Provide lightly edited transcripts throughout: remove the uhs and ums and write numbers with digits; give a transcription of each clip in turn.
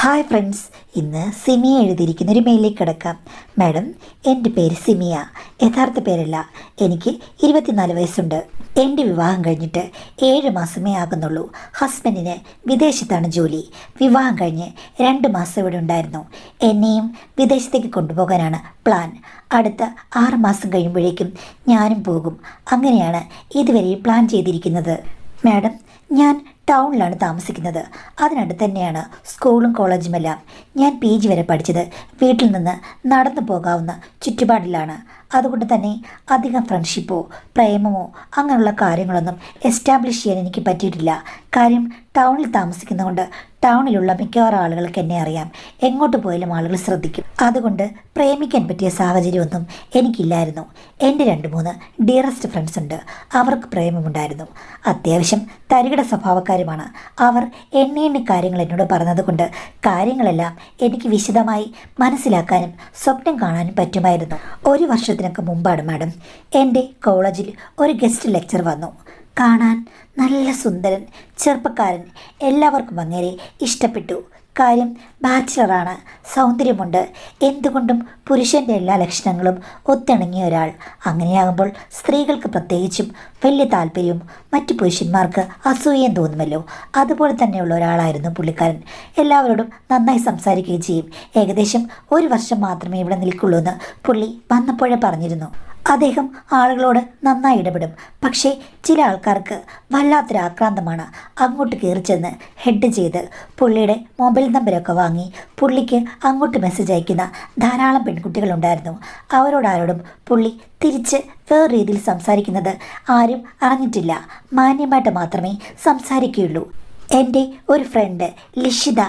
Hi friends, ഇന്ന് സിമിയ എഴുതിയിരിക്കുന്ന ഒരു മെയിലിലേക്ക് കിടക്കാം. മാഡം, എൻ്റെ പേര് സിമിയ. യഥാർത്ഥ പേരല്ല. എനിക്ക് 24 വയസ്സുണ്ട്. എൻ്റെ വിവാഹം കഴിഞ്ഞിട്ട് 7 മാസമേ ആകുന്നുള്ളൂ. ഹസ്ബൻഡിന് വിദേശത്താണ് ജോലി. വിവാഹം കഴിഞ്ഞ് 2 മാസം ഇവിടെ ഉണ്ടായിരുന്നു. എന്നെയും വിദേശത്തേക്ക് കൊണ്ടുപോകാനാണ് പ്ലാൻ. അടുത്ത 6 മാസം കഴിയുമ്പോഴേക്കും ഞാനും പോകും. അങ്ങനെയാണ് ഇതുവരെ പ്ലാൻ ചെയ്തിരിക്കുന്നത്. മാഡം, ഞാൻ ടൗണിലാണ് താമസിക്കുന്നത്. അതിനടുത്ത് തന്നെയാണ് സ്കൂളും കോളേജുമെല്ലാം. ഞാൻ PG വരെ പഠിച്ചത് വീട്ടിൽ നിന്ന് നടന്നു പോകാവുന്ന ചുറ്റുപാടിലാണ്. അതുകൊണ്ട് തന്നെ അധികം ഫ്രണ്ട്ഷിപ്പോ പ്രേമമോ അങ്ങനെയുള്ള കാര്യങ്ങളൊന്നും എസ്റ്റാബ്ലിഷ് ചെയ്യാൻ എനിക്ക് പറ്റിയിട്ടില്ല. കാര്യം ടൗണിൽ താമസിക്കുന്നതുകൊണ്ട് ടൗണിലുള്ള മിക്കവാറും ആളുകൾക്ക് എന്നെ അറിയാം. എങ്ങോട്ട് പോയാലും ആളുകൾ ശ്രദ്ധിക്കും. അതുകൊണ്ട് പ്രേമിക്കാൻ പറ്റിയ സാഹചര്യമൊന്നും എനിക്കില്ലായിരുന്നു. എൻ്റെ 2-3 ഡിയറസ്റ്റ് ഫ്രണ്ട്സ് ഉണ്ട്. അവർക്ക് പ്രേമമുണ്ടായിരുന്നു. അത്യാവശ്യം തരികിട സ്വഭാവക്കാരുമാണ്. അവർ എണ്ണ കാര്യങ്ങൾ എന്നോട് പറഞ്ഞതുകൊണ്ട് കാര്യങ്ങളെല്ലാം എനിക്ക് വിശദമായി മനസ്സിലാക്കാനും സ്വപ്നം കാണാനും പറ്റുമായിരുന്നു. 1 വർഷത്തിനൊക്കെ മുമ്പാണ് മാഡം, എൻ്റെ കോളേജിൽ ഒരു ഗസ്റ്റ് ലെക്ചർ വന്നു. കാണാൻ നല്ല സുന്ദരൻ, ചെറുപ്പക്കാരൻ. എല്ലാവർക്കും അങ്ങേരെ ഇഷ്ടപ്പെട്ടു. കാര്യം ബാച്ചിലറാണ്, സൗന്ദര്യമുണ്ട്. എന്തുകൊണ്ടും പുരുഷൻ്റെ എല്ലാ ലക്ഷണങ്ങളും ഒത്തിണങ്ങിയ ഒരാൾ. അങ്ങനെയാകുമ്പോൾ സ്ത്രീകൾക്ക് പ്രത്യേകിച്ചും വലിയ താല്പര്യവും മറ്റു പുരുഷന്മാർക്ക് അസൂയയും തോന്നുമല്ലോ. അതുപോലെ തന്നെയുള്ള ഒരാളായിരുന്നു പുള്ളിക്കാരൻ. എല്ലാവരോടും നന്നായി സംസാരിക്കുകയും ചെയ്യും. ഏകദേശം 1 വർഷം മാത്രമേ ഇവിടെ നിൽക്കുള്ളൂ എന്ന് പുള്ളി വന്നപ്പോഴേ പറഞ്ഞിരുന്നു. അദ്ദേഹം ആളുകളോട് നന്നായി ഇടപെടും. പക്ഷേ ചില ആൾക്കാർക്ക് വല്ലാത്തൊരു ആക്രാന്തമാണ്. അങ്ങോട്ട് കയറി ചെന്ന് ഹെഡ് ചെയ്ത് പുള്ളിയുടെ മൊബൈൽ നമ്പരൊക്കെ വാങ്ങി പുള്ളിക്ക് അങ്ങോട്ട് മെസ്സേജ് അയക്കുന്ന ധാരാളം പെൺകുട്ടികളുണ്ടായിരുന്നു. അവരോടാരോടും പുള്ളി തിരിച്ച് വേറെ രീതിയിൽ സംസാരിക്കുന്നത് ആരും അറിഞ്ഞിട്ടില്ല. മാന്യമായിട്ട് മാത്രമേ സംസാരിക്കുകയുള്ളൂ. എൻ്റെ ഒരു ഫ്രണ്ട് ലിഷിത,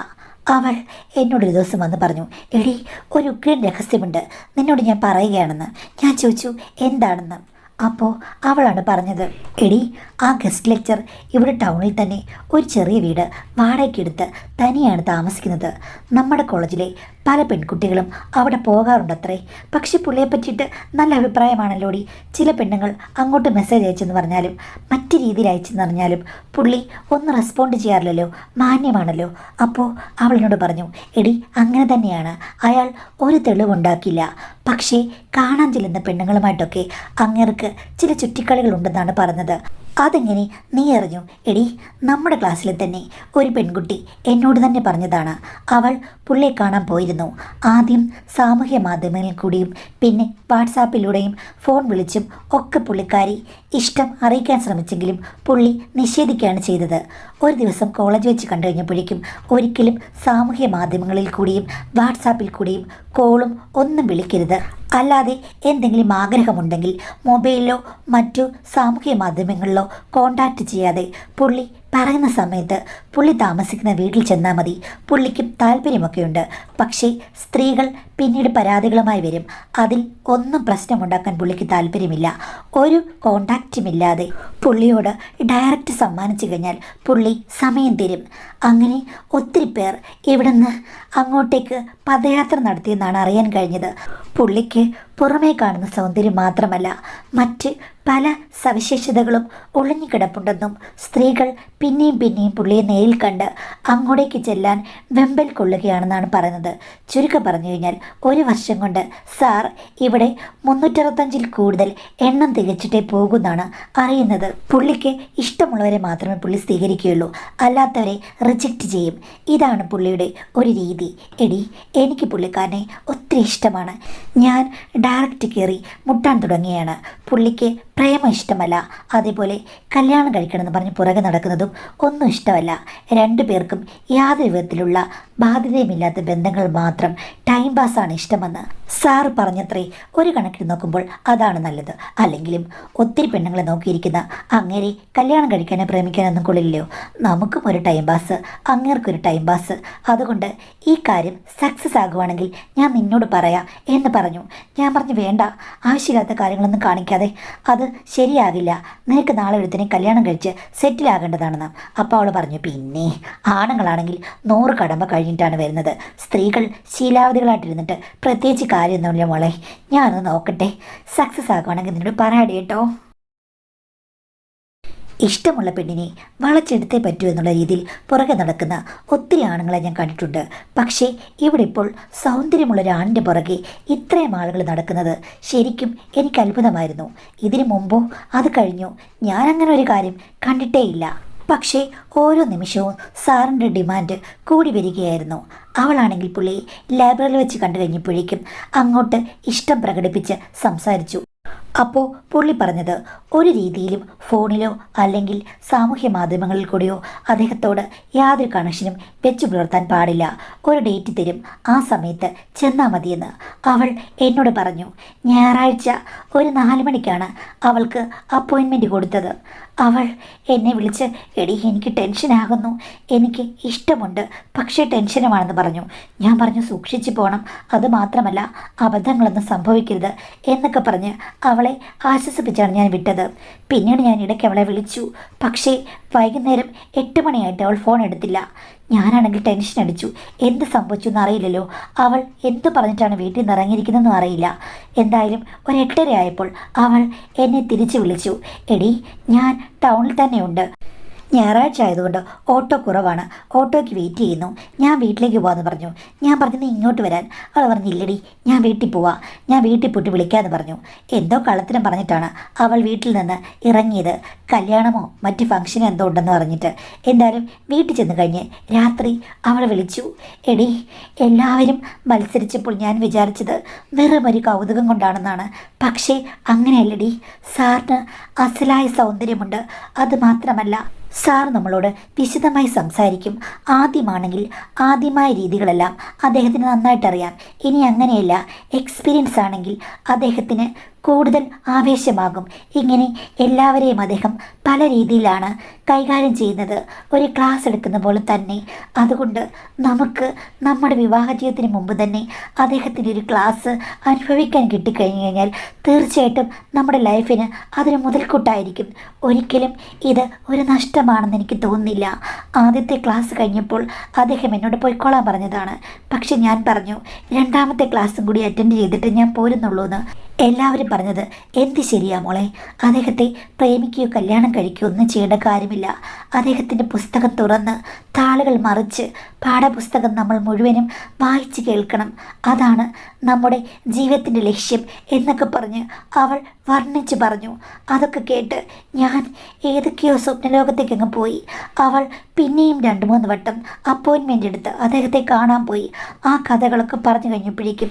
അവൾ എന്നോടൊരു ദിവസം വന്ന് പറഞ്ഞു, എടി, ഒരു ഉഗ്രൻ രഹസ്യമുണ്ട്, നിന്നോട് ഞാൻ പറയുകയാണെന്ന്. ഞാൻ ചോദിച്ചു എന്താണെന്ന്. അപ്പോൾ അവളാണ് പറഞ്ഞത്, എടി, ആ ഗസ്റ്റ് ലെക്ചർ ഇവിടെ ടൗണിൽ തന്നെ ഒരു ചെറിയ വീട് വാടകയ്ക്കെടുത്ത് തനിയാണ് താമസിക്കുന്നത്. നമ്മുടെ കോളേജിലെ പല പെൺകുട്ടികളും അവിടെ പോകാറുണ്ടത്രേ. പക്ഷെ പുള്ളിയെ പറ്റിയിട്ട് നല്ല അഭിപ്രായമാണല്ലോടി. ചില പെണ്ണുങ്ങൾ അങ്ങോട്ട് മെസ്സേജ് അയച്ചെന്ന് പറഞ്ഞാലും മറ്റു രീതിയിൽ അയച്ചെന്ന് പറഞ്ഞാലും പുള്ളി ഒന്ന് റെസ്പോണ്ട് ചെയ്യാറില്ലല്ലോ, മാന്യമാണല്ലോ. അപ്പോൾ അവളിനോട് പറഞ്ഞു, എടി, അങ്ങനെ തന്നെയാണ്. അയാൾ ഒരു തെളിവുണ്ടാക്കില്ല. പക്ഷേ കാണാൻ ചെല്ലുന്ന പെണ്ണുങ്ങളുമായിട്ടൊക്കെ അങ്ങേർക്ക് ചില ചുറ്റിക്കളികളുണ്ടെന്നാണ് പറഞ്ഞത്. അതെങ്ങനെ നീ അറിഞ്ഞു? എടി, നമ്മുടെ ക്ലാസ്സിൽ തന്നെ ഒരു പെൺകുട്ടി എന്നോട് തന്നെ പറഞ്ഞതാണ്. അവൾ പുള്ളിയെ കാണാൻ പോയിരുന്നു. ആദ്യം സാമൂഹ്യ മാധ്യമങ്ങളിൽ കൂടിയും പിന്നെ വാട്സാപ്പിലൂടെയും ഫോൺ വിളിച്ചും ഒക്കെ പുള്ളിക്കാരി ഇഷ്ടം അറിയിക്കാൻ ശ്രമിച്ചെങ്കിലും പുള്ളി നിഷേധിക്കുകയാണ് ചെയ്തത്. ഒരു ദിവസം കോളേജ് വെച്ച് കണ്ടു കഴിഞ്ഞപ്പോഴേക്കും ഒരിക്കലും സാമൂഹ്യ മാധ്യമങ്ങളിൽ കൂടിയും വാട്സാപ്പിൽ കൂടിയും കോളും ഒന്നും വിളിക്കരുത്, അല്ലാതെ എന്തെങ്കിലും ആഗ്രഹമുണ്ടെങ്കിൽ മൊബൈലിലോ മറ്റു സാമൂഹ്യ മാധ്യമങ്ങളിലോ കോണ്ടാക്റ്റ് ചെയ്യാതെ പുള്ളി പറയുന്ന സമയത്ത് പുള്ളി താമസിക്കുന്ന വീട്ടിൽ ചെന്നാൽ മതി. പുള്ളിക്കും താല്പര്യമൊക്കെയുണ്ട്. പക്ഷേ സ്ത്രീകൾ പിന്നീട് പരാതികളുമായി വരും. അതിൽ ഒന്നും പ്രശ്നമുണ്ടാക്കാൻ പുള്ളിക്ക് താല്പര്യമില്ല. ഒരു കോണ്ടാക്റ്റുമില്ലാതെ പുള്ളിയോട് ഡയറക്റ്റ് സമ്മാനിച്ചു കഴിഞ്ഞാൽ പുള്ളി സമയം തരും. അങ്ങനെ ഒത്തിരി പേർ ഇവിടുന്ന് അങ്ങോട്ടേക്ക് പദയാത്ര നടത്തിയെന്നാണ് അറിയാൻ കഴിഞ്ഞത്. പുള്ളിക്ക് പുറമേ കാണുന്ന സൗന്ദര്യം മാത്രമല്ല, മറ്റ് പല സവിശേഷതകളും ഒളിഞ്ഞുകിടപ്പുണ്ടെന്നും സ്ത്രീകൾ പിന്നെയും പിന്നെയും പുള്ളിയെ നേരിൽ കണ്ട് അങ്ങോട്ടേക്ക് ചെല്ലാൻ വെമ്പൽ കൊള്ളുകയാണെന്നാണ് പറയുന്നത്. ചുരുക്കം പറഞ്ഞു കഴിഞ്ഞാൽ 1 വർഷം കൊണ്ട് സാർ ഇവിടെ 365 കൂടുതൽ എണ്ണം തികച്ചിട്ടേ പോകുമെന്നാണ് അറിയുന്നത്. പുള്ളിക്ക് ഇഷ്ടമുള്ളവരെ മാത്രമേ പുള്ളി സ്വീകരിക്കുകയുള്ളൂ, അല്ലാത്തവരെ റിജക്റ്റ് ചെയ്യും. ഇതാണ് പുള്ളിയുടെ ഒരു രീതി. എടി, എനിക്ക് പുള്ളിക്കാരനെ ഒത്തിരി ഇഷ്ടമാണ്. ഞാൻ ഡയറക്റ്റ് കയറി മുട്ടാൻ തുടങ്ങിയാണ്. പുള്ളിക്ക് പ്രേമം ഇഷ്ടമല്ല, അതേപോലെ കല്യാണം കഴിക്കണമെന്ന് പറഞ്ഞ് പുറകെ നടക്കുന്നതും ഒന്നും ഇഷ്ടമല്ല. 2 പേർക്കും യാതൊരു വിധത്തിലുള്ള ബാധ്യതയുമില്ലാത്ത ബന്ധങ്ങൾ മാത്രം, ടൈം പാസ്സാണ് ഇഷ്ടമെന്ന് സാറ് പറഞ്ഞത്രേ. ഒരു കണക്കിന് നോക്കുമ്പോൾ അതാണ് നല്ലത്. അല്ലെങ്കിലും ഒത്തിരി പെണ്ണുങ്ങളെ നോക്കിയിരിക്കുന്ന അങ്ങേരെ കല്യാണം കഴിക്കാനോ പ്രേമിക്കാനൊന്നും കൊള്ളില്ലയോ. നമുക്കും ഒരു ടൈം പാസ്, അങ്ങേർക്കൊരു ടൈം പാസ്. അതുകൊണ്ട് ഈ കാര്യം സക്സസ് ആകുവാണെങ്കിൽ ഞാൻ നിന്നോട് പറയാം എന്ന് പറഞ്ഞു. ഞാൻ പറഞ്ഞു, വേണ്ട, ആവശ്യമില്ലാത്ത കാര്യങ്ങളൊന്നും കാണിക്കാതെ, അത് ശരിയാകില്ല. നിനക്ക് നാളെ ഒരുത്തിനെ കല്യാണം കഴിച്ച് സെറ്റിലാകേണ്ടതാണെന്ന്. അപ്പോൾ അവൾ പറഞ്ഞു, പിന്നെ ആണുങ്ങളാണെങ്കിൽ 100 കടമ്പ കഴിഞ്ഞിട്ടാണ് വരുന്നത്. സ്ത്രീകൾ ശീലാവധികളായിട്ടിരുന്നിട്ട് പ്രത്യേകിച്ച് കാര്യമൊന്നുമില്ല മോളെ. ഞാനൊന്ന് നോക്കട്ടെ, സക്സസ് ആകുവാണെങ്കിൽ നിന്നോട് പറയാടി കേട്ടോ. ഇഷ്ടമുള്ള പെണ്ണിനെ വളച്ചെടുത്തേ പറ്റൂ എന്നുള്ള രീതിയിൽ പുറകെ നടക്കുന്ന ഒത്തിരി ആണുങ്ങളെ ഞാൻ കണ്ടിട്ടുണ്ട്. പക്ഷേ ഇവിടെ ഇപ്പോൾ സൗന്ദര്യമുള്ള ഒരാണിൻ്റെ പുറകെ ഇത്രയും ആളുകൾ നടക്കുന്നത് ശരിക്കും എനിക്ക് അത്ഭുതമായിരുന്നു. ഇതിനു മുമ്പോ അത് കഴിഞ്ഞോ ഞാനങ്ങനെ ഒരു കാര്യം കണ്ടിട്ടേയില്ല. പക്ഷേ ഓരോ നിമിഷവും സാറിൻ്റെ ഡിമാൻഡ് കൂടി വരികയായിരുന്നു. അവളാണെങ്കിൽ പുള്ളിയെ ലൈബ്രറിയിൽ വെച്ച് കണ്ടു കഴിഞ്ഞപ്പോഴേക്കും അങ്ങോട്ട് ഇഷ്ടം പ്രകടിപ്പിച്ച് സംസാരിച്ചു. അപ്പോൾ പുള്ളി പറഞ്ഞത് ഒരു രീതിയിലും ഫോണിലോ അല്ലെങ്കിൽ സാമൂഹ്യ മാധ്യമങ്ങളിൽ കൂടിയോ അദ്ദേഹത്തോട് യാതൊരു കണക്ഷനും വെച്ചു പുലർത്താൻ പാടില്ല. ഒരു ഡേറ്റ് തരും, ആ സമയത്ത് ചെന്നാൽ മതിയെന്ന് അവൾ എന്നോട് പറഞ്ഞു. ഞായറാഴ്ച ഒരു 4 മണിക്കാണ് അവൾക്ക് അപ്പോയിൻമെൻറ്റ് കൊടുത്തത്. അവൾ എന്നെ വിളിച്ച് എടി എനിക്ക് ടെൻഷനാകുന്നു, എനിക്ക് ഇഷ്ടമുണ്ട് പക്ഷേ ടെൻഷനുമാണെന്ന് പറഞ്ഞു. ഞാൻ പറഞ്ഞു സൂക്ഷിച്ചു പോകണം, അതുമാത്രമല്ല അബദ്ധങ്ങളൊന്നും സംഭവിക്കരുത് എന്നൊക്കെ പറഞ്ഞ് അവളെ ആശ്വസിപ്പിച്ചാണ് ഞാൻ വിട്ടത്. പിന്നീട് ഞാൻ ഇടയ്ക്ക് അവളെ വിളിച്ചു. പക്ഷേ വൈകുന്നേരം 8 മണിയായിട്ട് അവൾ ഫോൺ എടുത്തില്ല. ഞാനാണെങ്കിൽ ടെൻഷൻ അടിച്ചു. എന്ത് സംഭവിച്ചു എന്നറിയില്ലല്ലോ, അവൾ എന്ത് പറഞ്ഞിട്ടാണ് വീട്ടിൽ നിന്ന് ഇറങ്ങിയിരിക്കുന്നതെന്നും അറിയില്ല. എന്തായാലും ഒരു 8:30 ആയപ്പോൾ അവൾ എന്നെ തിരിച്ചു വിളിച്ചു. എടി ഞാൻ ടൗണിൽ തന്നെയുണ്ട്, ഞായറാഴ്ച ആയതുകൊണ്ട് ഓട്ടോ കുറവാണ്, ഓട്ടോയ്ക്ക് വെയിറ്റ് ചെയ്യുന്നു, ഞാൻ വീട്ടിലേക്ക് പോകാമെന്ന് പറഞ്ഞു. ഞാൻ പറഞ്ഞു നീ ഇങ്ങോട്ട് വരാൻ. അവൾ പറഞ്ഞില്ലടി ഞാൻ വീട്ടിൽ പോവാം, ഞാൻ വീട്ടിൽ പോയിട്ട് വിളിക്കാമെന്ന് പറഞ്ഞു. എന്തോ കള്ളത്തിനും പറഞ്ഞിട്ടാണ് അവൾ വീട്ടിൽ നിന്ന് ഇറങ്ങിയത്. കല്യാണമോ മറ്റ് ഫംഗ്ഷനോ എന്തോ ഉണ്ടെന്ന് പറഞ്ഞിട്ട്. എന്തായാലും വീട്ടിൽ ചെന്ന് കഴിഞ്ഞ് രാത്രി അവൾ വിളിച്ചു. എടി എല്ലാവരും മത്സരിച്ചപ്പോൾ ഞാൻ വിചാരിച്ചത് വെറും ഒരു കൗതുകം കൊണ്ടാണെന്നാണ്. പക്ഷേ അങ്ങനെയല്ലടി, സാറിന് അസലായ സൗന്ദര്യമുണ്ട്. അതുമാത്രമല്ല സാർ നമ്മളോട് വിശദമായി സംസാരിക്കും. ആദ്യമാണെങ്കിൽ ആദ്യമായ രീതികളെല്ലാം അദ്ദേഹത്തിന് നന്നായിട്ടറിയാം. ഇനി അങ്ങനെയല്ല, എക്സ്പീരിയൻസ് ആണെങ്കിൽ അദ്ദേഹത്തിന് കൂടുതൽ ആവേശമാകും. ഇങ്ങനെ എല്ലാവരെയും അദ്ദേഹം പല രീതിയിലാണ് കൈകാര്യം ചെയ്യുന്നത്, ഒരു ക്ലാസ് എടുക്കുന്ന പോലെ തന്നെ. അതുകൊണ്ട് നമുക്ക് നമ്മുടെ വിവാഹ ജീവിതത്തിന് മുമ്പ് തന്നെ അദ്ദേഹത്തിൻ്റെ ഒരു ക്ലാസ് അനുഭവിക്കാൻ കിട്ടിക്കഴിഞ്ഞു കഴിഞ്ഞാൽ തീർച്ചയായിട്ടും നമ്മുടെ ലൈഫിന് അതൊരു മുതൽക്കൂട്ടായിരിക്കും. ഒരിക്കലും ഇത് ഒരു നഷ്ടമാണെന്ന് എനിക്ക് തോന്നുന്നില്ല. ആദ്യത്തെ ക്ലാസ് കഴിഞ്ഞപ്പോൾ അദ്ദേഹം എന്നോട് പോയിക്കോളാൻ പറഞ്ഞതാണ്. പക്ഷെ ഞാൻ പറഞ്ഞു 2ാമത്തെ ക്ലാസ്സും കൂടി അറ്റൻഡ് ചെയ്തിട്ട് ഞാൻ പോരുന്നുള്ളൂ എന്ന്. എല്ലാവരും പറഞ്ഞത് എന്ത് ശരിയാ മോളെ, അദ്ദേഹത്തെ പ്രേമിക്കുകയോ കല്യാണം കഴിക്കുകയോ ഒന്നും ചെയ്യേണ്ട കാര്യമില്ല. അദ്ദേഹത്തിൻ്റെ പുസ്തകം തുറന്ന് താളുകൾ മറിച്ച് പാഠപുസ്തകം നമ്മൾ മുഴുവനും വായിച്ച് കേൾക്കണം, അതാണ് നമ്മുടെ ജീവിതത്തിൻ്റെ ലക്ഷ്യം എന്നൊക്കെ പറഞ്ഞ് അവൾ വർണ്ണിച്ച് പറഞ്ഞു. അതൊക്കെ കേട്ട് ഞാൻ ഏതൊക്കെയോ സ്വപ്നലോകത്തേക്ക് അങ്ങ് പോയി. അവൾ പിന്നെയും 2-3 വട്ടം അപ്പോയിൻമെൻ്റ് എടുത്ത് അദ്ദേഹത്തെ കാണാൻ പോയി. ആ കഥകളൊക്കെ പറഞ്ഞു കഴിഞ്ഞപ്പോഴേക്കും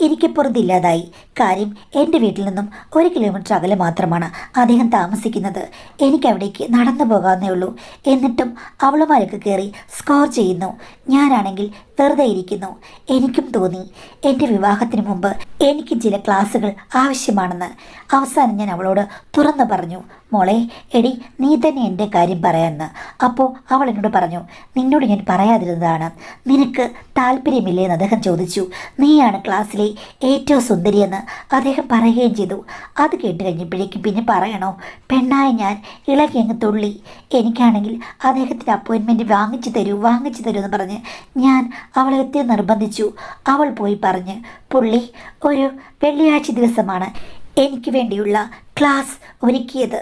എനിക്ക് പുറത്തില്ലാതായി. കാര്യം എൻ്റെ വീട്ടിൽ നിന്നും 1 കിലോമീറ്റർ അകലെ മാത്രമാണ് അദ്ദേഹം താമസിക്കുന്നത്. എനിക്കവിടേക്ക് നടന്നു പോകാവുന്നേ ഉള്ളൂ. എന്നിട്ടും അവളുമാരൊക്കെ കയറി സ്കോർ ചെയ്യുന്നു, ഞാനാണെങ്കിൽ വെറുതെ ഇരിക്കുന്നു. എനിക്കും തോന്നി എൻ്റെ വിവാഹത്തിന് മുമ്പ് എനിക്ക് ചില ക്ലാസ്സുകൾ ആവശ്യമാണെന്ന്. അവസാനം ഞാൻ അവളോട് തുറന്നു പറഞ്ഞു, മോളെ എടി നീ തന്നെ എൻ്റെ കാര്യം പറയാമെന്ന്. അപ്പോൾ അവൾ എന്നോട് പറഞ്ഞു, നിന്നോട് ഞാൻ പറയാതിരുന്നതാണ്, നിനക്ക് താല്പര്യമില്ലേന്ന് അദ്ദേഹം ചോദിച്ചു. നീയാണ് ക്ലാസ്സിലെ ഏറ്റവും സുന്ദരിയെന്ന് അദ്ദേഹം പറയുകയും ചെയ്തു. അത് കേട്ട് കഴിഞ്ഞപ്പോഴേക്കും പിന്നെ പറയണോ, പെണ്ണായ ഞാൻ ഇളകി അങ്ങ് തുള്ളി. എനിക്കാണെങ്കിൽ അദ്ദേഹത്തിൻ്റെ അപ്പോയിൻമെൻറ്റ് വാങ്ങിച്ചു തരൂ എന്ന് പറഞ്ഞ് ഞാൻ അവളെ ഒത്തിരി നിർബന്ധിച്ചു. അവൾ പോയി പറഞ്ഞ് പുള്ളി ഒരു വെള്ളിയാഴ്ച ദിവസമാണ് എനിക്ക് വേണ്ടിയുള്ള ക്ലാസ് ഒരുക്കിയത്.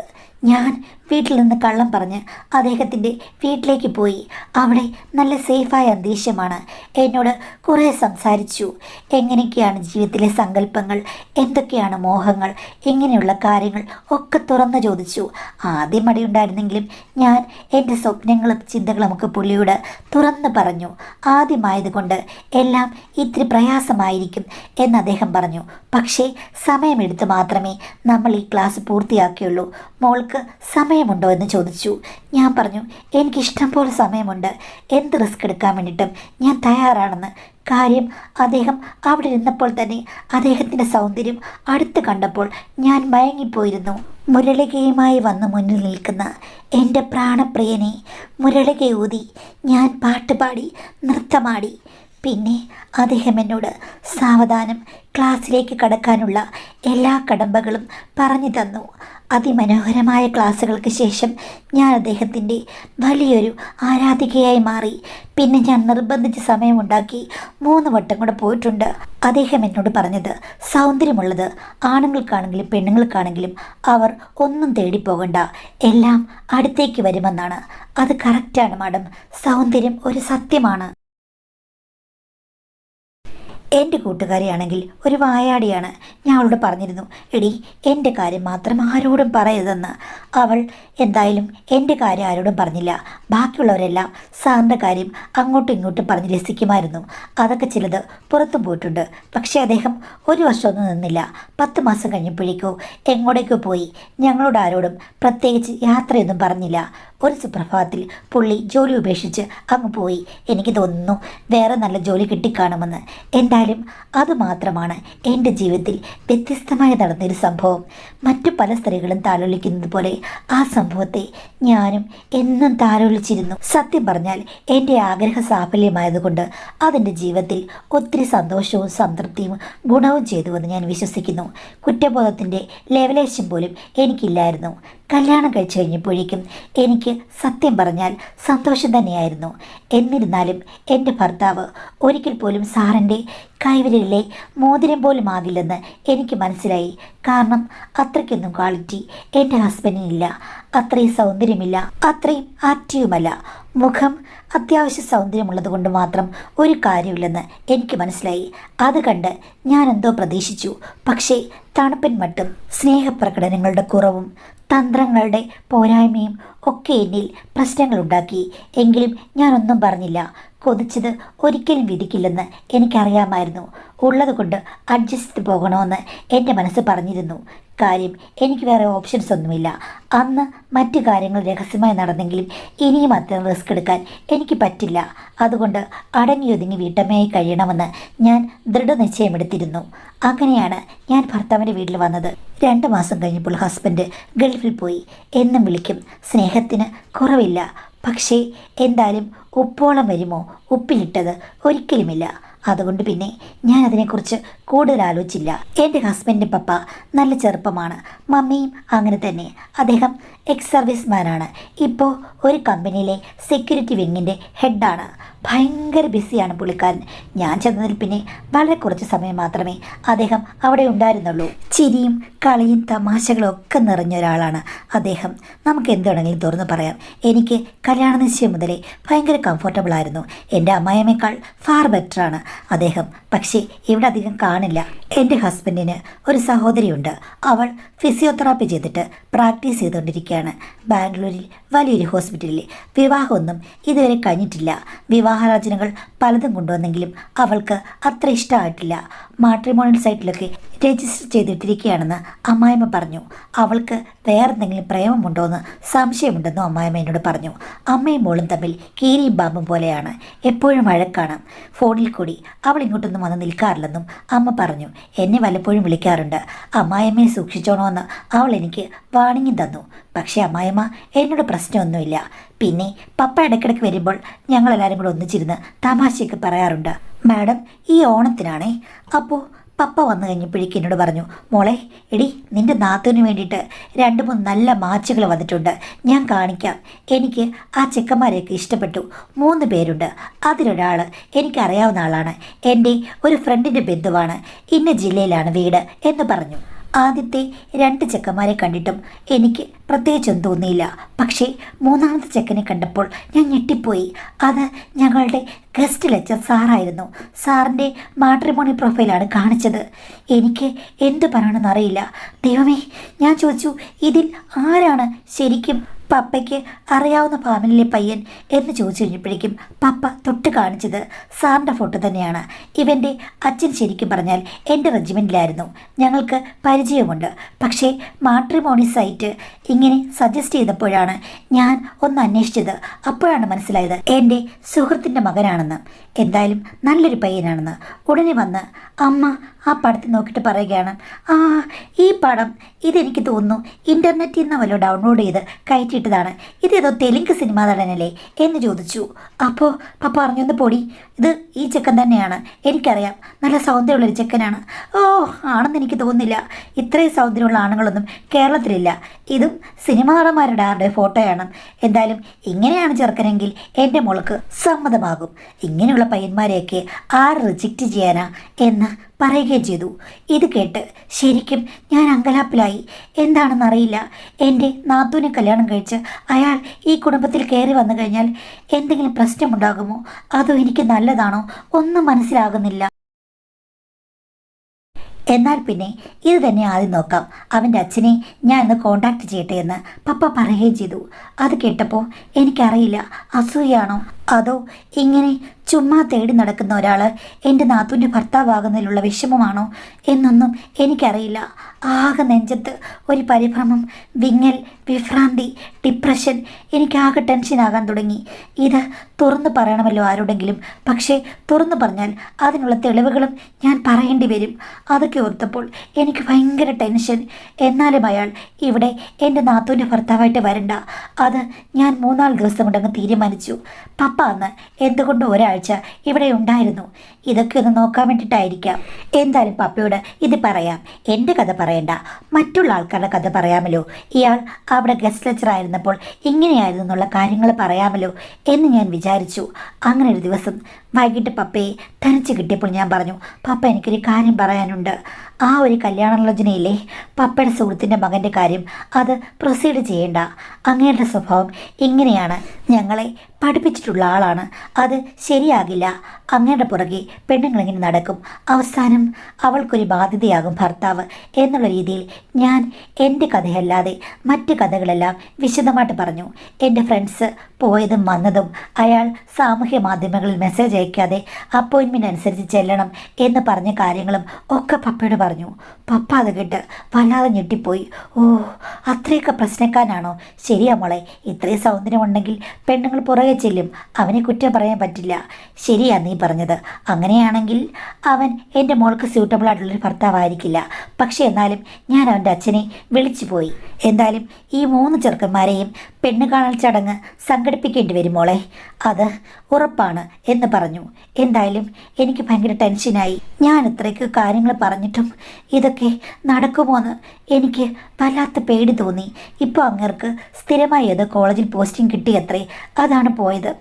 ഞാൻ വീട്ടിൽ നിന്ന് കള്ളം പറഞ്ഞ് അദ്ദേഹത്തിൻ്റെ വീട്ടിലേക്ക് പോയി. അവിടെ നല്ല സേഫായ അന്തരീക്ഷമാണ്. എന്നോട് കുറേ സംസാരിച്ചു. എങ്ങനെയൊക്കെയാണ് ജീവിതത്തിലെ സങ്കല്പങ്ങൾ, എന്തൊക്കെയാണ് മോഹങ്ങൾ, ഇങ്ങനെയുള്ള കാര്യങ്ങൾ ഒക്കെ തുറന്നു ചോദിച്ചു. ആദ്യം മടിയുണ്ടായിരുന്നെങ്കിലും ഞാൻ എൻ്റെ സ്വപ്നങ്ങളും ചിന്തകളും ഒക്കെ പുള്ളിയോട് തുറന്നു പറഞ്ഞു. ആദ്യമായതുകൊണ്ട് എല്ലാം ഇത്തിരി പ്രയാസമായിരിക്കും എന്ന് അദ്ദേഹം പറഞ്ഞു. പക്ഷേ സമയമെടുത്ത് മാത്രമേ നമ്മൾ ഈ ക്ലാസ് പൂർത്തിയാക്കിയുള്ളൂ. മോൾക്ക് സമയമുണ്ടോ എന്ന് ചോദിച്ചു. ഞാൻ പറഞ്ഞു എനിക്കിഷ്ടം പോലെ സമയമുണ്ട്, എന്ത് റിസ്ക് എടുക്കാൻ വേണ്ടിയിട്ടും ഞാൻ തയ്യാറാണെന്ന്. കാര്യം അദ്ദേഹം അവിടെ ഇരുന്നപ്പോൾ തന്നെ അദ്ദേഹത്തിൻ്റെ സൗന്ദര്യം അടുത്ത് കണ്ടപ്പോൾ ഞാൻ മയങ്ങിപ്പോയിരുന്നു. മുരളികയുമായി വന്ന് മുന്നിൽ നിൽക്കുന്ന എൻ്റെ പ്രാണപ്രിയനെ മുരളികയൂതി ഞാൻ പാട്ടുപാടി നൃത്തമാടി. പിന്നെ അദ്ദേഹം എന്നോട് സാവധാനം ക്ലാസ്സിലേക്ക് കടക്കാനുള്ള എല്ലാ കടമ്പകളും പറഞ്ഞു തന്നു. അതിമനോഹരമായ ക്ലാസ്സുകൾക്ക് ശേഷം ഞാൻ അദ്ദേഹത്തിൻ്റെ വലിയൊരു ആരാധികയായി മാറി. പിന്നെ ഞാൻ നിർബന്ധിച്ച് സമയമുണ്ടാക്കി 3 വട്ടം കൂടെ പോയിട്ടുണ്ട്. അദ്ദേഹം എന്നോട് പറഞ്ഞത് സൗന്ദര്യമുള്ളത് ആണുങ്ങൾക്കാണെങ്കിലും പെണ്ണുങ്ങൾക്കാണെങ്കിലും അവർ ഒന്നും തേടിപ്പോകണ്ട, എല്ലാം അടുത്തേക്ക് വരുമെന്നാണ്. അത് കറക്റ്റാണ് മാഡം. സൗന്ദര്യം ഒരു സത്യമാണ്. എൻ്റെ കൂട്ടുകാരിയാണെങ്കിൽ ഒരു വായാടിയാണ്. ഞാൻ അവളോട് പറഞ്ഞിരുന്നു, എടി എൻ്റെ കാര്യം മാത്രം ആരോടും പറയരുതെന്ന്. അവൾ എന്തായാലും എൻ്റെ കാര്യം ആരോടും പറഞ്ഞില്ല. ബാക്കിയുള്ളവരെല്ലാം സാറിൻ്റെ കാര്യം അങ്ങോട്ടും ഇങ്ങോട്ടും പറഞ്ഞ് രസിക്കുമായിരുന്നു. അതൊക്കെ ചിലത് പുറത്തും പോയിട്ടുണ്ട്. പക്ഷേ അദ്ദേഹം 1 വർഷമൊന്നും നിന്നില്ല. 10 മാസം കഴിഞ്ഞപ്പോഴേക്കോ എങ്ങോട്ടേക്കോ പോയി. ഞങ്ങളോട് ആരോടും പ്രത്യേകിച്ച് യാത്രയൊന്നും പറഞ്ഞില്ല. ഒരു സുപ്രഭാതത്തിൽ പുള്ളി ജോലി ഉപേക്ഷിച്ച് അങ്ങ് പോയി. എനിക്ക് തോന്നുന്നു വേറെ നല്ല ജോലി കിട്ടിക്കാണുമെന്ന്. എന്തായാലും അതുമാത്രമാണ് എൻ്റെ ജീവിതത്തിൽ വ്യത്യസ്തമായി നടന്നൊരു സംഭവം. മറ്റു പല സ്ത്രീകളും താലോലിക്കുന്നത് പോലെ ആ സംഭവത്തെ ഞാനും എന്നും താലോലിച്ചിരുന്നു. സത്യം പറഞ്ഞാൽ എൻ്റെ ആഗ്രഹ സാഫല്യമായതുകൊണ്ട് അതെൻ്റെ ജീവിതത്തിൽ ഒത്തിരി സന്തോഷവും സംതൃപ്തിയും ഗുണവും ചെയ്തുവെന്ന് ഞാൻ വിശ്വസിക്കുന്നു. കുറ്റബോധത്തിൻ്റെ ലെവലേശം പോലും എനിക്കില്ലായിരുന്നു. കല്യാണം കഴിച്ചു കഴിഞ്ഞപ്പോഴേക്കും എനിക്ക് സത്യം പറഞ്ഞാൽ സന്തോഷം തന്നെയായിരുന്നു. എന്നിരുന്നാലും എൻ്റെ ഭർത്താവ് ഒരിക്കൽ പോലും സാറിൻ്റെ കൈവിരലിലെ മോതിരം പോലും ആകില്ലെന്ന് എനിക്ക് മനസ്സിലായി. കാരണം അത്രയ്ക്കൊന്നും ക്വാളിറ്റി എൻ്റെ ഹസ്ബൻഡിനില്ല. അത്രയും സൗന്ദര്യമില്ല, അത്രയും ആക്റ്റീവുമല്ല. മുഖം അത്യാവശ്യ സൗന്ദര്യമുള്ളത് കൊണ്ട് മാത്രം ഒരു കാര്യമില്ലെന്ന് എനിക്ക് മനസ്സിലായി. അത് കണ്ട് ഞാനെന്തോ പ്രതീക്ഷിച്ചു. പക്ഷേ തണുപ്പൻ മട്ടും സ്നേഹപ്രകടനങ്ങളുടെ കുറവും തന്ത്രങ്ങളുടെ പോരായ്മയും ഒക്കെ എന്നിൽ പ്രശ്നങ്ങളുണ്ടാക്കി. എങ്കിലും ഞാനൊന്നും പറഞ്ഞില്ല. കൊതിച്ചത് ഒരിക്കലും വിധിക്കില്ലെന്ന് എനിക്കറിയാമായിരുന്നു. ഉള്ളതുകൊണ്ട് അഡ്ജസ്റ്റ് ചെയ്ത് പോകണമെന്ന് എൻ്റെ മനസ്സ് പറഞ്ഞിരുന്നു. കാര്യം എനിക്ക് വേറെ ഓപ്ഷൻസ് ഒന്നുമില്ല. അന്ന് മറ്റു കാര്യങ്ങൾ രഹസ്യമായി നടന്നെങ്കിലും ഇനിയും അത്രയും റിസ്ക് എടുക്കാൻ എനിക്ക് പറ്റില്ല. അതുകൊണ്ട് അടങ്ങിയൊതുങ്ങി വീട്ടമ്മയായി കഴിയണമെന്ന് ഞാൻ ദൃഢനിശ്ചയമെടുത്തിരുന്നു. അങ്ങനെയാണ് ഞാൻ ഭർത്താവിൻ്റെ വീട്ടിൽ വന്നത്. 2 മാസം കഴിഞ്ഞപ്പോൾ ഹസ്ബൻഡ് ഗൾഫിൽ പോയി. എന്നും വിളിക്കും. സ്നേഹത്തിന് കുറവില്ല. പക്ഷേ എന്തായാലും ഉപ്പോളം വരുമോ? ഉപ്പിലിട്ടത് ഒരിക്കലുമില്ല. അതുകൊണ്ട് പിന്നെ ഞാൻ അതിനെക്കുറിച്ച് കൂടുതൽ ആലോചിച്ചില്ല. എൻ്റെ ഹസ്ബൻഡിൻ്റെ പപ്പ നല്ല ചെറുപ്പമാണ്. മമ്മിയും അങ്ങനെ തന്നെ. അദ്ദേഹം എക്സ് സർവീസ്മാനാണ്. ഇപ്പോൾ ഒരു കമ്പനിയിലെ സെക്യൂരിറ്റി വിങ്ങിൻ്റെ ഹെഡാണ്. ഭയങ്കര ബിസിയാണ് പുള്ളിക്കാരൻ. ഞാൻ ചെന്നതിൽ പിന്നെ വളരെ കുറച്ച് സമയം മാത്രമേ അദ്ദേഹം അവിടെ ഉണ്ടായിരുന്നുള്ളൂ. ചിരിയും കളിയും തമാശകളും ഒക്കെ നിറഞ്ഞ ഒരാളാണ് അദ്ദേഹം. നമുക്ക് എന്തുവേണമെങ്കിലും തുറന്നു പറയാം. എനിക്ക് കല്യാണ നിശ്ചയം മുതലേ ഭയങ്കര കംഫർട്ടബിൾ ആയിരുന്നു. എൻ്റെ അമ്മായിയേക്കാൾ ഫാർ ബെറ്ററാണ് അദ്ദേഹം. പക്ഷേ ഇവിടെ അധികം കാണില്ല. എൻ്റെ ഹസ്ബൻഡിന് ഒരു സഹോദരിയുണ്ട്. അവൾ ഫിസിയോതെറാപ്പി ചെയ്തിട്ട് പ്രാക്ടീസ് ചെയ്തുകൊണ്ടിരിക്കുകയാണ് ബാംഗ്ലൂരിൽ വലിയൊരു ഹോസ്പിറ്റലിൽ. വിവാഹമൊന്നും ഇതുവരെ കഴിഞ്ഞിട്ടില്ല. വിവാഹാലോചനകൾ പലതും കൊണ്ടുവന്നെങ്കിലും അവൾക്ക് അത്ര ഇഷ്ടമായിട്ടില്ല. മാട്രിമോണിയൽ സൈറ്റിലൊക്കെ രജിസ്റ്റർ ചെയ്തിട്ടിരിക്കുകയാണെന്ന് അമ്മായിമ്മ പറഞ്ഞു. അവൾക്ക് വേറെന്തെങ്കിലും പ്രേമമുണ്ടോ എന്ന് സംശയമുണ്ടെന്നും അമ്മായിമ്മ എന്നോട് പറഞ്ഞു. അമ്മയും മോളും തമ്മിൽ കീരിയും പാമ്പും പോലെയാണ്. എപ്പോഴും വഴക്കാണ്. ഫോണിൽ കൂടി അവൾ ഇങ്ങോട്ടൊന്നും വന്ന് നിൽക്കാറില്ലെന്നും അമ്മ പറഞ്ഞു. എന്നെ വല്ലപ്പോഴും വിളിക്കാറുണ്ട്. അമ്മായിമ്മയെ സൂക്ഷിച്ചോണമെന്ന് അവൾ എനിക്ക് വാണിംഗും തന്നു. പക്ഷേ അമ്മായിമ്മ എന്നോട് പ്രശ്നമൊന്നുമില്ല. പിന്നെ പപ്പ ഇടയ്ക്കിടയ്ക്ക് വരുമ്പോൾ ഞങ്ങളെല്ലാവരും കൂടെ ഒന്നിച്ചിരുന്ന് തമാശയൊക്കെ പറയാറുണ്ട്. മാഡം, ഈ ഓണത്തിനാണേ. അപ്പോൾ പപ്പ വന്നു കഴിഞ്ഞപ്പോഴേക്കും എന്നോട് പറഞ്ഞു, മോളെ എടി നിൻ്റെ നാത്തൂന് വേണ്ടിയിട്ട് 2-3 നല്ല മാച്ചുകൾ വന്നിട്ടുണ്ട്, ഞാൻ കാണിക്കാം. എനിക്ക് ആ ചെക്കന്മാരെയൊക്കെ ഇഷ്ടപ്പെട്ടു. 3 പേരുണ്ട്. അതിലൊരാൾ എനിക്കറിയാവുന്ന ആളാണ്. എൻ്റെ ഒരു ഫ്രണ്ടിൻ്റെ ബന്ധുവാണ്. ഇന്ന ജില്ലയിലാണ് വീട് എന്ന് പറഞ്ഞു. ആദ്യത്തെ 2 ചെക്കന്മാരെ കണ്ടിട്ടും എനിക്ക് പ്രത്യേകിച്ചൊന്നും തോന്നിയില്ല. പക്ഷേ 3ാമത്തെ ചെക്കനെ കണ്ടപ്പോൾ ഞാൻ ഞെട്ടിപ്പോയി. അത് ഞങ്ങളുടെ ഗസ്റ്റ് ലെക്ചർ സാറായിരുന്നു. സാറിൻ്റെ മാട്രിമോണി പ്രൊഫൈലാണ് കാണിച്ചത്. എനിക്ക് എന്തു പറയണമെന്നറിയില്ല. ദൈവമേ, ഞാൻ ചോദിച്ചു, ഇതിൽ ആരാണ് ശരിക്കും പപ്പയ്ക്ക് അറിയാവുന്ന ഫാമിലിയിലെ പയ്യൻ എന്ന് ചോദിച്ചു കഴിഞ്ഞപ്പോഴേക്കും പപ്പ തൊട്ട് കാണിച്ചത് സാറിൻ്റെ ഫോട്ടോ തന്നെയാണ്. ഇവൻ്റെ അച്ഛൻ ശരിക്കും പറഞ്ഞാൽ എൻ്റെ റെജിമെൻറ്റിലായിരുന്നു. ഞങ്ങൾക്ക് പരിചയമുണ്ട്. പക്ഷേ മാട്രിമോണി സൈറ്റ് ഇങ്ങനെ സജസ്റ്റ് ചെയ്തപ്പോഴാണ് ഞാൻ ഒന്ന് അന്വേഷിച്ചത്. അപ്പോഴാണ് മനസ്സിലായത് എൻ്റെ സുഹൃത്തിൻ്റെ മകനാണെന്ന്. എന്തായാലും നല്ലൊരു പയ്യനാണെന്ന്. ഉടനെ വന്ന് അമ്മ ആ പടത്തിൽ നോക്കിയിട്ട് പറയുകയാണ്, ആ ഈ പടം ഇതെനിക്ക് തോന്നുന്നു ഇൻ്റർനെറ്റിൽ നിന്ന് വല്ലോ ഡൗൺലോഡ് ചെയ്ത് കയറ്റിയിട്ടതാണ്, ഇതേതോ തെലുങ്ക് സിനിമാ നടനല്ലേ എന്ന് ചോദിച്ചു. അപ്പോൾ പപ്പ പറഞ്ഞൊന്ന് പൊടി, ഇത് ഈ ചെക്കൻ തന്നെയാണ്, എനിക്കറിയാം, നല്ല സൗന്ദര്യമുള്ളൊരു ചെക്കനാണ്. ഓ ആണെന്ന് എനിക്ക് തോന്നുന്നില്ല, ഇത്രയും സൗന്ദര്യമുള്ള ആണുങ്ങളൊന്നും കേരളത്തിലില്ല, ഇതും സിനിമാ നടന്മാരുടെ ആരുടെ ഫോട്ടോയാണ്. എന്തായാലും ഇങ്ങനെയാണ് ചെറുക്കനെങ്കിൽ എൻ്റെ മോൾക്ക് സമ്മതമാകും. ഇങ്ങനെയുള്ള പയ്യന്മാരെയൊക്കെ ആര് റിജക്റ്റ് ചെയ്യാനാ എന്ന് പറയുകയും ചെയ്തു. ഇത് കേട്ട് ശരിക്കും ഞാൻ അങ്കലാപ്പിലായി. എന്താണെന്നറിയില്ല, എൻ്റെ നാത്തൂനെ കല്യാണം കഴിച്ച് അയാൾ ഈ കുടുംബത്തിൽ കയറി വന്നു കഴിഞ്ഞാൽ എന്തെങ്കിലും പ്രശ്നമുണ്ടാകുമോ, അതോ എനിക്ക് നല്ലതാണോ, ഒന്നും മനസ്സിലാകുന്നില്ല. എന്നാൽ പിന്നെ ഇത് തന്നെ ആദ്യം നോക്കാം, അവൻ്റെ അച്ഛനെ ഞാൻ ഇന്ന് കോണ്ടാക്ട് ചെയ്യട്ടെ എന്ന് പപ്പ പറയുകയും ചെയ്തു. അത് കേട്ടപ്പോൾ എനിക്കറിയില്ല, അസൂയാണോ അതോ ഇങ്ങനെ ചുമ്മാ തേടി നടക്കുന്ന ഒരാൾ എൻ്റെ നാത്തൂൻ്റെ ഭർത്താവാകുന്നതിലുള്ള വിഷമമാണോ എന്നൊന്നും എനിക്കറിയില്ല. ആകെ നെഞ്ചത്ത് ഒരു പരിഭ്രമം, വിങ്ങൽ, വിഭ്രാന്തി, ഡിപ്രഷൻ, എനിക്കാകെ ടെൻഷനാകാൻ തുടങ്ങി. ഇത് തുറന്നു പറയണമല്ലോ ആരോടെങ്കിലും, പക്ഷേ തുറന്നു പറഞ്ഞാൽ അതിനുള്ള തെളിവുകളും ഞാൻ പറയേണ്ടി വരും. അതൊക്കെ ഓർത്തപ്പോൾ എനിക്ക് ഭയങ്കര ടെൻഷൻ. എന്നാലും അയാൾ ഇവിടെ എൻ്റെ നാത്തൂൻ്റെ ഭർത്താവായിട്ട് വരണ്ട, അത് ഞാൻ 3-4 ദിവസം കൊണ്ടങ്ങ് തീരുമാനിച്ചു. പപ്പ അന്ന് എന്തുകൊണ്ട് ഒരാഴ്ച ഇവിടെ ഉണ്ടായിരുന്നു, ഇതൊക്കെ ഒന്ന് നോക്കാൻ വേണ്ടിയിട്ടായിരിക്കാം. എന്തായാലും പപ്പയോട് ഇത് പറയാം, എൻ്റെ കഥ പറയണ്ട, മറ്റുള്ള ആൾക്കാരുടെ കഥ പറയാമല്ലോ, ഇയാൾ അവിടെ ഗസ്റ്റ് ലെക്ചർ ആയിരുന്നപ്പോൾ ഇങ്ങനെയായിരുന്നു എന്നുള്ള കാര്യങ്ങൾ പറയാമല്ലോ എന്ന് ഞാൻ വിചാരിച്ചു. അങ്ങനെ ഒരു ദിവസം വൈകിട്ട് പപ്പയെ തനിച്ച് കിട്ടിയപ്പോൾ ഞാൻ പറഞ്ഞു, പപ്പ എനിക്കൊരു കാര്യം പറയാനുണ്ട്. ആ ഒരു കല്യാണാലോചനയില്ലേ, പപ്പയുടെ സുഹൃത്തിൻ്റെ മകൻ്റെ കാര്യം, അത് പ്രൊസീഡ് ചെയ്യേണ്ട. അങ്ങയുടെ സ്വഭാവം ഇങ്ങനെയാണ്, ഞങ്ങളെ പഠിപ്പിച്ചിട്ടുള്ള ആളാണ്, അത് ശരിയാകില്ല. അങ്ങയുടെ പുറകെ പെണ്ണുങ്ങളിങ്ങനെ നടക്കും, അവസാനം അവൾക്കൊരു ബാധ്യതയാകും ഭർത്താവ് എന്നുള്ള രീതിയിൽ ഞാൻ എൻ്റെ കഥയല്ലാതെ മറ്റ് കഥകളെല്ലാം വിശദമായിട്ട് പറഞ്ഞു. എൻ്റെ ഫ്രണ്ട്സ് പോയതും വന്നതും, അയാൾ സാമൂഹ്യ മാധ്യമങ്ങളിൽ മെസ്സേജ് അയക്കാതെ അപ്പോയിൻമെൻ്റ് അനുസരിച്ച് ചെല്ലണം എന്ന് പറഞ്ഞ കാര്യങ്ങളും ഒക്കെ പപ്പയോട് പറഞ്ഞു. പപ്പ അത് കേട്ട് വല്ലാതെ ഞെട്ടിപ്പോയി. ഓ അത്രയൊക്കെ പ്രശ്നക്കാരനാണോ? ശരിയാ മോളെ, ഇത്രയും സൗന്ദര്യമുണ്ടെങ്കിൽ പെണ്ണുങ്ങൾ പുറകെ ചെല്ലും, അവനെ കുറ്റം പറയാൻ പറ്റില്ല. ശരിയാ നീ പറഞ്ഞത്. അങ്ങനെയാണെങ്കിൽ അവൻ എൻ്റെ മോൾക്ക് സ്യൂട്ടബിൾ ആയിട്ടുള്ളൊരു ഭർത്താവായിരിക്കില്ല. പക്ഷേ എന്നാലും ഞാൻ അവൻ്റെ അച്ഛനെ വിളിച്ചു പോയി. എന്തായാലും ഈ 3 ചെറുക്കന്മാരെയും പെണ്ണ് കാണൽ ചടങ്ങ് സംഘടിപ്പിക്കേണ്ടി വരും മോളെ, അത് ഉറപ്പാണ് എന്ന് പറഞ്ഞു. എന്തായാലും എനിക്ക് ഭയങ്കര ടെൻഷനായി. ഞാൻ ഇത്രയ്ക്ക് കാര്യങ്ങൾ പറഞ്ഞിട്ടും ഇതൊക്കെ നടക്കുമോ എന്ന് എനിക്ക് വല്ലാത്ത പേടി തോന്നി. ഇപ്പോൾ അങ്ങേർക്ക് സ്ഥിരമായി ഏതോ കോളേജിൽ പോസ്റ്റിംഗ് കിട്ടിയത്രേ, അതാണ് പോയത്.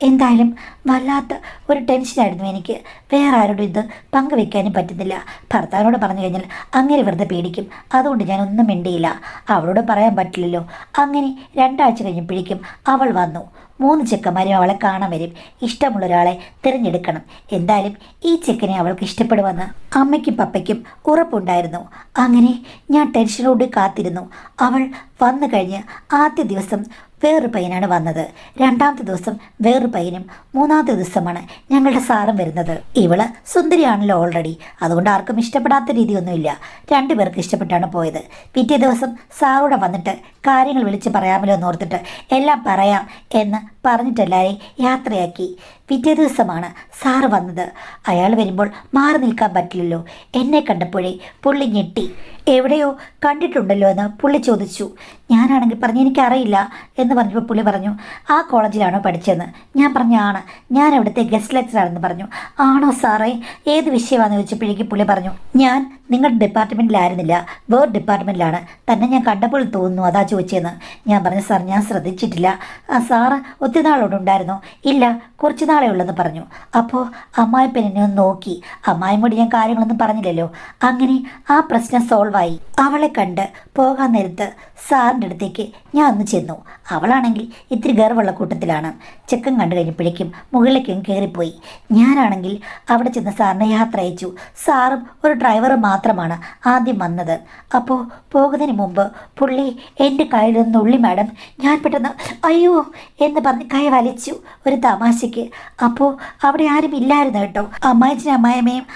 എന്തായാലും വല്ലാത്ത ഒരു ടെൻഷനായിരുന്നു എനിക്ക്. വേറെ ആരോടും ഇത് പങ്കുവെക്കാനും പറ്റുന്നില്ല. ഭർത്താവിനോട് പറഞ്ഞു കഴിഞ്ഞാൽ അങ്ങനെ വെറുതെ പേടിക്കും, അതുകൊണ്ട് ഞാൻ ഒന്നും മിണ്ടിയില്ല. അവളോട് പറയാൻ പറ്റില്ലല്ലോ. അങ്ങനെ 2 ആഴ്ച കഴിഞ്ഞപ്പോഴേക്കും അവൾ വന്നു. 3 ചെക്കന്മാരും അവളെ കാണാൻ വരും. ഇഷ്ടമുള്ള ഒരാളെ തിരഞ്ഞെടുക്കണം. എന്തായാലും ഈ ചെക്കനെ അവൾക്ക് ഇഷ്ടപ്പെടുമെന്ന് അമ്മയ്ക്കും പപ്പയ്ക്കും ഉറപ്പുണ്ടായിരുന്നു. അങ്ങനെ ഞാൻ ടെൻഷനോട് കാത്തിരുന്നു. അവൾ വന്നു കഴിഞ്ഞ് ആദ്യ ദിവസം വേറൊരു പയ്യനാണ് വന്നത്, 2ാമത്തെ ദിവസം വേറൊരു പയ്യനും, 3ാമത്തെ ദിവസമാണ് ഞങ്ങളുടെ സാറും വരുന്നത്. ഇവള് സുന്ദരിയാണല്ലോ ഓൾറെഡി, അതുകൊണ്ട് ആർക്കും ഇഷ്ടപ്പെടാത്ത രീതിയൊന്നുമില്ല. 2 പേർക്ക് ഇഷ്ടപ്പെട്ടാണ് പോയത്. പിറ്റേ ദിവസം സാറൂടെ വന്നിട്ട് കാര്യങ്ങൾ വിളിച്ച് പറയാമല്ലോ എന്നോർത്തിട്ട് എല്ലാം പറയാം എന്ന് പറഞ്ഞിട്ടെല്ലാവരെയും യാത്രയാക്കി. പിറ്റേ ദിവസമാണ് സാറ് വന്നത്. അയാൾ വരുമ്പോൾ മാറി നിൽക്കാൻ പറ്റില്ലല്ലോ. എന്നെ കണ്ടപ്പോഴേ പുള്ളി ഞെട്ടി. എവിടെയോ കണ്ടിട്ടുണ്ടല്ലോ എന്ന് പുള്ളി ചോദിച്ചു. ഞാനാണെങ്കിൽ പറഞ്ഞു എനിക്കറിയില്ല എന്ന് പറഞ്ഞപ്പോൾ പുള്ളി പറഞ്ഞു, ആ കോളേജിലാണോ പഠിച്ചതെന്ന്. ഞാൻ പറഞ്ഞു ആണ്, ഞാൻ അവിടുത്തെ ഗസ്റ്റ് ലെക്ചറാണെന്ന് പറഞ്ഞു. ആണോ സാറേ, ഏത് വിഷയമാണെന്ന് ചോദിച്ചപ്പോഴേക്കും പുള്ളി പറഞ്ഞു, ഞാൻ നിങ്ങളുടെ ഡിപ്പാർട്ട്മെൻറ്റിലായിരുന്നില്ല, വേറെ ഡിപ്പാർട്ട്മെൻറ്റിലാണ്, തന്നെ ഞാൻ കണ്ടപ്പോൾ തോന്നുന്നു അതാ ചോദിച്ചതെന്ന്. ഞാൻ പറഞ്ഞു സാർ ഞാൻ ശ്രദ്ധിച്ചിട്ടില്ല. സാറ് ഒത്തിരി നാളോട് ഉണ്ടായിരുന്നോ? ഇല്ല, കുറച്ച് നാളെ ഉള്ളെന്ന് പറഞ്ഞു. അപ്പോൾ അമ്മായിപ്പൻ എന്നെ ഒന്ന് നോക്കി. അമ്മായിയോട് ഞാൻ കാര്യങ്ങളൊന്നും പറഞ്ഞില്ലല്ലോ. അങ്ങനെ ആ പ്രശ്നം സോൾവായി. അവളെ കണ്ട് പോകാൻ നേരത്ത് സാറിൻ്റെ അടുത്തേക്ക് ഞാൻ ഒന്ന് ചെന്നു. അവളാണെങ്കിൽ ഇത്തിരി ഗർവമുള്ള കൂട്ടത്തിലാണ്. ചെക്കൻ കണ്ടു കഴിഞ്ഞപ്പോഴേക്കും മുകളിലേക്കും കയറിപ്പോയി. ഞാനാണെങ്കിൽ അവിടെ ചെന്ന് സാറിനെ യാത്ര അയച്ചു. സാറും ഒരു ഡ്രൈവറും മാത്രമാണ് ആദ്യം വന്നത്. അപ്പോൾ പോകുന്നതിന് മുമ്പ് പുള്ളി എൻ്റെ കയ്യിൽ നിന്ന് ഉള്ളി മാഡം. ഞാൻ പെട്ടെന്ന് അയ്യോ എന്ന് പറഞ്ഞ് കൈ വലിച്ചു ഒരു തമാശയ്ക്ക്. അപ്പോൾ അവിടെ ആരും ഇല്ലായിരുന്നു കേട്ടോ. അമ്മായിച്ചനും അമ്മായിയമ്മയും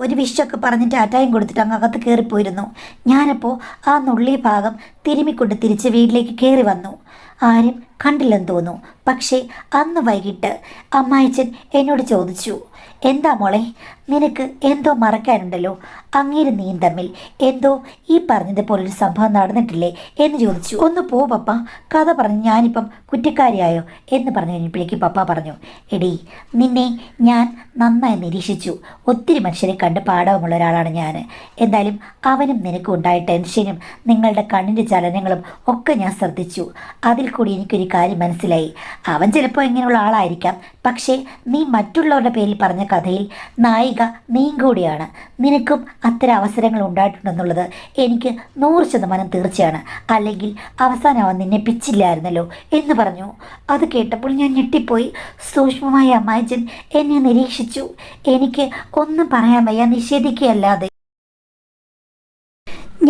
ഒരു വിഷമൊക്കെ പറഞ്ഞിട്ട് അറ്റായും കൊടുത്തിട്ട് അങ്ങ് അകത്ത് കയറിപ്പോയിരുന്നു. ഞാനപ്പോൾ ആ നുള്ളി ഭാഗം തിരുമിക്കൊണ്ട് തിരിച്ച് വീട്ടിലേക്ക് കയറി വന്നു. ആരും കണ്ടില്ലെന്ന് തോന്നുന്നു. പക്ഷേ അന്ന് വൈകിട്ട് അമ്മായിച്ചൻ എന്നോട് ചോദിച്ചു, എന്താ മോളെ, നിനക്ക് എന്തോ മറക്കാനുണ്ടല്ലോ, അങ്ങേരും നീയും തമ്മിൽ എന്തോ ഈ പറഞ്ഞതുപോലൊരു സംഭവം നടന്നിട്ടില്ലേ എന്ന് ചോദിച്ചു. ഒന്ന് പോ പപ്പ, കഥ പറഞ്ഞ് ഞാനിപ്പം കുറ്റക്കാരിയായോ എന്ന് പറഞ്ഞു കഴിഞ്ഞപ്പോഴേക്ക് പപ്പ പറഞ്ഞു, എടീ നിന്നെ ഞാൻ നന്നായി നിരീക്ഷിച്ചു. ഒത്തിരി മനുഷ്യരെ കണ്ട് പാഠവുമുള്ള ഒരാളാണ് ഞാൻ. എന്തായാലും അവനും നിനക്കും ഉണ്ടായ ടെൻഷനും നിങ്ങളുടെ കണ്ണിൻ്റെ ചലനങ്ങളും ഒക്കെ ഞാൻ ശ്രദ്ധിച്ചു. അതിൽ കൂടി എനിക്കൊരു കാര്യം മനസ്സിലായി. അവൻ ചിലപ്പോൾ ഇങ്ങനെയുള്ള ആളായിരിക്കാം, പക്ഷേ നീ മറ്റുള്ളവരുടെ പേരിൽ പറഞ്ഞ കഥയിൽ നായിക നീയും കൂടിയാണ്. നിനക്കും അത്തരം അവസരങ്ങൾ ഉണ്ടായിട്ടുണ്ടെന്നുള്ളത് എനിക്ക് 100% തീർച്ചയാണ്. അല്ലെങ്കിൽ അവസാനം അവൻ നിന്നെ പിച്ചില്ലായിരുന്നല്ലോ എന്ന് പറഞ്ഞു. അത് കേട്ടപ്പോൾ ഞാൻ ഞെട്ടിപ്പോയി. സൂക്ഷ്മമായ അമ്മായിച്ചൻ എന്നെ നിരീക്ഷിച്ചു. എനിക്ക് ഒന്നും പറയാൻ വയ്യ, നിഷേധിക്കുകയല്ലാതെ.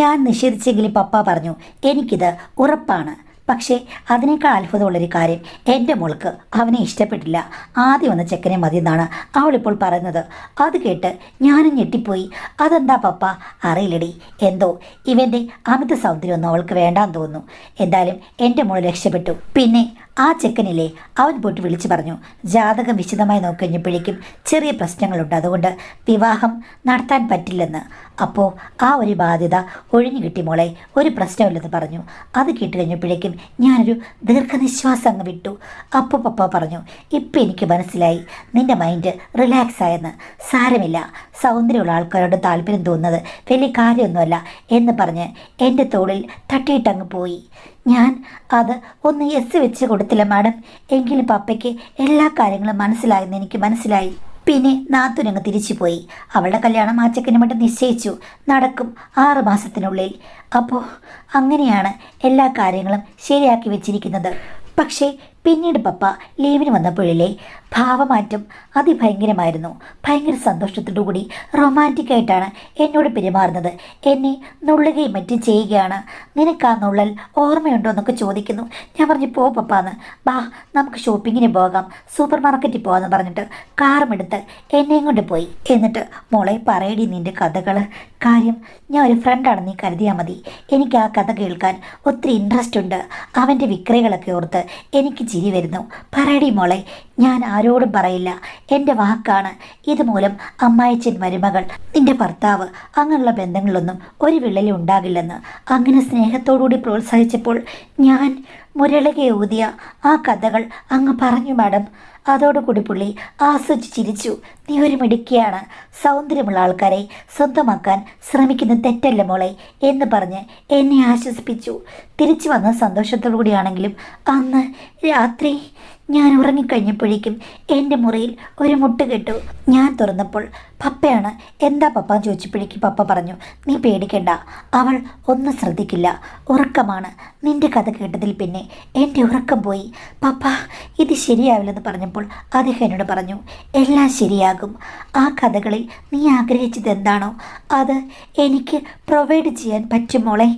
ഞാൻ നിഷേധിച്ചെങ്കിലും പപ്പ പറഞ്ഞു, എനിക്കിത് ഉറപ്പാണ്. പക്ഷേ അതിനേക്കാൾ അത്ഭുതമുള്ളൊരു കാര്യം, എൻ്റെ മോൾക്ക് അവനെ ഇഷ്ടപ്പെട്ടില്ല. ആദ്യം വന്ന ചെക്കനെ മതി എന്നാണ് അവളിപ്പോൾ പറയുന്നത്. അത് കേട്ട് ഞാനും ഞെട്ടിപ്പോയി. അതെന്താ പപ്പ? അറിയില്ലടി, എന്തോ ഇവൻ്റെ അമിത സൗന്ദര്യമൊന്നും അവൾക്ക് വേണ്ടാന്ന് തോന്നുന്നു. എന്തായാലും എൻ്റെ മോൾ രക്ഷപ്പെട്ടു. പിന്നെ ആ ചെക്കനില്ലേ, അവൻ പോയിട്ട് വിളിച്ചു പറഞ്ഞു. ജാതകം വിശദമായി നോക്കിക്കഴിഞ്ഞപ്പോഴേക്കും ചെറിയ പ്രശ്നങ്ങളുണ്ട്, അതുകൊണ്ട് വിവാഹം നടത്താൻ പറ്റില്ലെന്ന്. അപ്പോൾ ആ ഒരു ബാധ്യത ഒഴിഞ്ഞു കിട്ടി മോളെ, ഒരു പ്രശ്നമില്ലെന്ന് പറഞ്ഞു. അത് കേട്ട് കഴിഞ്ഞപ്പോഴേക്കും ഞാനൊരു ദീർഘനിശ്വാസം അങ്ങ് വിട്ടു. അപ്പോൾ പപ്പ പറഞ്ഞു, ഇപ്പം എനിക്ക് മനസ്സിലായി, നിൻ്റെ മൈൻഡ് റിലാക്സ് ആയെന്ന്. സാരമില്ല, സൗന്ദര്യമുള്ള ആൾക്കാരോട് താല്പര്യം തോന്നുന്നത് വലിയ കാര്യമൊന്നുമല്ല എന്ന് പറഞ്ഞ് എൻ്റെ തോളിൽ തട്ടിയിട്ടങ്ങ് പോയി. ഞാൻ അത് ഒന്ന് യെസ് വെച്ച് കൊടുത്തില്ല മാഡം. എങ്കിലും പപ്പയ്ക്ക് എല്ലാ കാര്യങ്ങളും മനസ്സിലായെന്ന് എനിക്ക് മനസ്സിലായി. പിന്നെ നാത്തൂനങ്ങ് തിരിച്ചു പോയി. അവളുടെ കല്യാണം ആ ചെക്കനുമായിട്ട് നിശ്ചയിച്ചു, നടക്കും 6 മാസത്തിനുള്ളിൽ. അപ്പോൾ അങ്ങനെയാണ് എല്ലാ കാര്യങ്ങളും ശരിയാക്കി വെച്ചിരിക്കുന്നത്. പക്ഷേ പിന്നീട് പപ്പ ലീവിന് വന്നപ്പോഴില്ലേ, ഭാവമാറ്റം അതിഭയങ്കരമായിരുന്നു. ഭയങ്കര സന്തോഷത്തോടു കൂടി റൊമാൻറ്റിക് ആയിട്ടാണ് എന്നോട് പെരുമാറുന്നത്. എന്നെ നുള്ളുകയും മറ്റും ചെയ്യുകയാണ്. നിനക്ക് ആ നുള്ളൽ ഓർമ്മയുണ്ടോ എന്നൊക്കെ ചോദിക്കുന്നു. ഞാൻ പറഞ്ഞു, പോ പപ്പാന്ന്, ബാ നമുക്ക് ഷോപ്പിങ്ങിന് പോകാം, സൂപ്പർ മാർക്കറ്റിൽ പോകാമെന്ന് പറഞ്ഞിട്ട് കാറുമെടുത്ത് എന്നെയും കൊണ്ട് പോയി. എന്നിട്ട് മോളെ പറയടി നിൻ്റെ കഥകൾ. കാര്യം ഞാൻ ഒരു ഫ്രണ്ടാണെന്ന് നീ കരുതിയാൽ മതി. എനിക്ക് ആ കഥ കേൾക്കാൻ ഒത്തിരി ഇൻട്രസ്റ്റ് ഉണ്ട്. അവൻ്റെ വിക്രയകളൊക്കെ ഓർത്ത് എനിക്ക് ചിരി വരുന്നു. പറയടി മോളെ, ഞാൻ ആരോടും പറയില്ല, എൻ്റെ വാക്കാണ്. ഇതുമൂലം അമ്മായിച്ചൻ, മരുമകൾ, നിന്റെ ഭർത്താവ്, അങ്ങനെയുള്ള ബന്ധങ്ങളൊന്നും ഒരു വിള്ളലും ഉണ്ടാകില്ലെന്ന് അങ്ങനെ സ്നേഹത്തോടുകൂടി പ്രോത്സാഹിച്ചപ്പോൾ ഞാൻ മുരളിക ഊതിയ ആ കഥകൾ അങ്ങ് പറഞ്ഞു മാഡം. അതോടുകൂടി പുള്ളി ആസ്വദിച്ച് ചിരിച്ചു. നീ ഒരു മിടുക്കിയാണ്, സൗന്ദര്യമുള്ള ആൾക്കാരെ സ്വന്തമാക്കാൻ ശ്രമിക്കുന്ന തെറ്റല്ല മോളെ എന്ന് പറഞ്ഞ് എന്നെ ആശ്വസിപ്പിച്ചു. തിരിച്ചു വന്ന സന്തോഷത്തോടു കൂടിയാണെങ്കിലും അന്ന് രാത്രി ഞാൻ ഉറങ്ങിക്കഴിഞ്ഞപ്പോഴേക്കും എൻ്റെ മുറിയിൽ ഒരു മുട്ട് കെട്ടു. ഞാൻ തുറന്നപ്പോൾ പപ്പയാണ്. എന്താ പപ്പ ചോദിച്ചപ്പോഴേക്കും പപ്പ പറഞ്ഞു, നീ പേടിക്കണ്ട, അവൾ ഒന്നും ശ്രദ്ധിക്കില്ല, ഉറക്കമാണ്. നിൻ്റെ കഥ കേട്ടതിൽ പിന്നെ എൻ്റെ ഉറക്കം പോയി. പപ്പ ഇത് ശരിയാവില്ലെന്ന് പറഞ്ഞപ്പോൾ അദ്ദേഹം എന്നോട് പറഞ്ഞു, എല്ലാം ശരിയാകും. ആ കഥകളിൽ നീ ആഗ്രഹിച്ചത് എന്താണോ അത് എനിക്ക് പ്രൊവൈഡ് ചെയ്യാൻ പറ്റും മോളെ.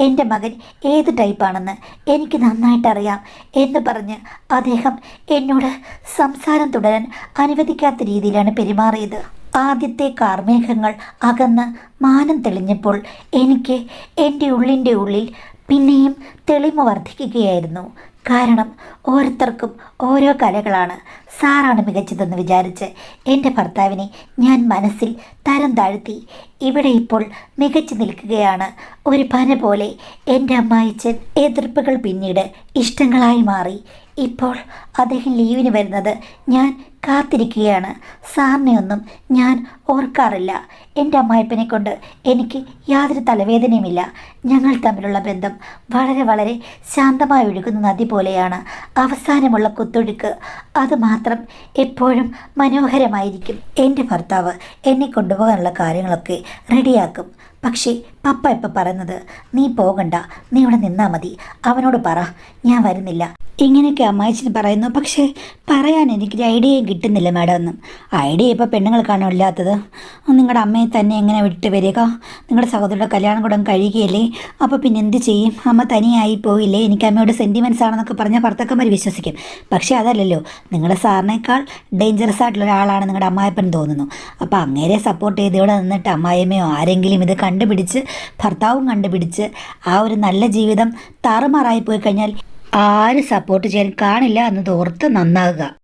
എൻ്റെ മകൻ ഏത് ടൈപ്പാണെന്ന് എനിക്ക് നന്നായിട്ടറിയാം എന്ന് പറഞ്ഞ് അദ്ദേഹം എന്നോട് സംസാരം തുടരാൻ അനുവദിക്കാത്ത രീതിയിലാണ് പെരുമാറിയത്. ആദ്യത്തെ കാർമേഘങ്ങൾ അകന്ന് മാനം തെളിഞ്ഞപ്പോൾ എനിക്ക് എൻ്റെ ഉള്ളിൻ്റെ ഉള്ളിൽ പിന്നെയും തെളിമ വർദ്ധിക്കുകയായിരുന്നു. കാരണം ഓരോരുത്തർക്കും ഓരോ കലകളാണ്. സാറാണ് മികച്ചതെന്ന് വിചാരിച്ച് എൻ്റെ ഭർത്താവിനെ ഞാൻ മനസ്സിൽ തരം താഴ്ത്തി. ഇവിടെ ഇപ്പോൾ മികച്ചു നിൽക്കുകയാണ് ഒരു പന പോലെ. എൻ്റെ അമ്മായിച്ചൻ എതിർപ്പുകൾ പിന്നീട് ഇഷ്ടങ്ങളായി മാറി. ഇപ്പോൾ അദ്ദേഹം ലീവിന് വരുന്നത് ഞാൻ കാത്തിരിക്കുകയാണ്. സാറിനെയൊന്നും ഞാൻ ഓർക്കാറില്ല. എൻ്റെ അമ്മായിപ്പനെ കൊണ്ട് എനിക്ക് യാതൊരു തലവേദനയുമില്ല. ഞങ്ങൾ തമ്മിലുള്ള ബന്ധം വളരെ വളരെ ശാന്തമായി ഒഴുകുന്ന നദി പോലെയാണ്. അവസാനമുള്ള കുത്തൊഴുക്ക് അതുമാത്രം എപ്പോഴും മനോഹരമായിരിക്കും. എൻ്റെ ഭർത്താവ് എന്നെ കൊണ്ടുപോകാനുള്ള കാര്യങ്ങളൊക്കെ റെഡിയാക്കും. പക്ഷേ പപ്പ ഇപ്പം പറയുന്നത്, നീ പോകണ്ട, നീ ഇവിടെ നിന്നാൽ മതി, അവനോട് പറ ഞാൻ വരുന്നില്ല. ഇങ്ങനെയൊക്കെ അമ്മായിച്ചിന് പറയുന്നു. പക്ഷേ പറയാൻ എനിക്കൊരു ഐഡിയയും കിട്ടുന്നില്ല മാഡം ഒന്നും. ഐഡിയ ഇപ്പോൾ പെണ്ണുങ്ങൾക്കാണോ ഇല്ലാത്തത്? നിങ്ങളുടെ അമ്മയെ തന്നെ എങ്ങനെ വിട്ട് വരിക? നിങ്ങളുടെ സഹോദരിയുടെ കല്യാണം കൂടെ കഴിയുകയല്ലേ, അപ്പോൾ പിന്നെ എന്ത് ചെയ്യും? അമ്മ തനിയായി പോയില്ലേ? എനിക്ക് അമ്മയോട് സെൻറ്റിമെൻറ്റ്സ് ആണെന്നൊക്കെ പറഞ്ഞാൽ ഭർത്താക്കന്മാർ വിശ്വസിക്കും. പക്ഷേ അതല്ലല്ലോ, നിങ്ങളുടെ സാറിനേക്കാൾ ഡേഞ്ചറസ് ആയിട്ടുള്ള ഒരാളാണ് നിങ്ങളുടെ അമ്മായിപ്പൻ തോന്നുന്നു. അപ്പോൾ അങ്ങേരെ സപ്പോർട്ട് ചെയ്ത് ഇവിടെ നിന്നിട്ട് അമ്മായിയമ്മയോ ആരെങ്കിലും ഇത് കണ്ടുപിടിച്ച് ഭർത്താവും കണ്ടുപിടിച്ച് ആ ഒരു നല്ല ജീവിതം താറുമാറായി പോയി കഴിഞ്ഞാൽ ആരും സപ്പോർട്ട് ചെയ്യാൻ കാണില്ല എന്നത് ഓർത്ത് നന്നാകുക.